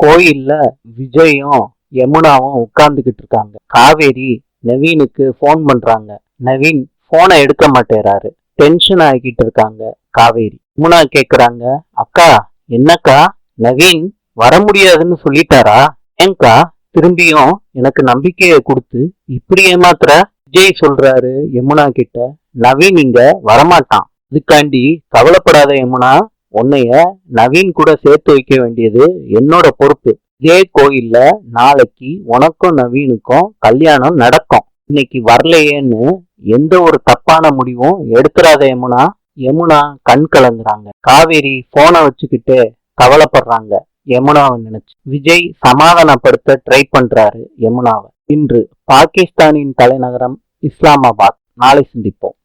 கோயில்ல விஜயும் யமுனாவும் உட்கார்ந்துகிட்டு இருக்காங்க. காவேரி நவீனுக்கு போன் பண்றாங்க. நவீன் போனை எடுக்க மாட்டேறாரு. டென்ஷன் ஆகிட்டு இருக்காங்க காவேரி. யமுனா கேக்குறாங்க, அக்கா என்னக்கா நவீன் வர முடியாதுன்னு சொல்லிட்டாரா? ஏங்கா திரும்பியும் எனக்கு நம்பிக்கையை கொடுத்து இப்படி ஏமாத்துற? விஜய் சொல்றாரு யமுனா கிட்ட, நவீன் இங்க வரமாட்டான். இதுக்காண்டி கவலைப்படாத யமுனா, உன்னைய நவீன் கூட சேர்த்து வைக்க வேண்டியது என்னோட பொறுப்பு. இதே கோயில்ல நாளைக்கு உனக்கும் நவீனுக்கும் கல்யாணம் நடக்கும். இன்னைக்கு வரலையேன்னு எந்த ஒரு தப்பான முடிவும் எடுத்துறாத யமுனா. யமுனா கண் கலங்குறாங்க. காவேரி போனை வச்சுக்கிட்டு கவலைப்படுறாங்க யமுனாவை நினைச்சு. விஜய் சமாதானப்படுத்த ட்ரை பண்றாரு யமுனாவை. இன்று பாகிஸ்தானின் தலைநகரம் இஸ்லாமாபாத். நாளை சந்திப்போம்.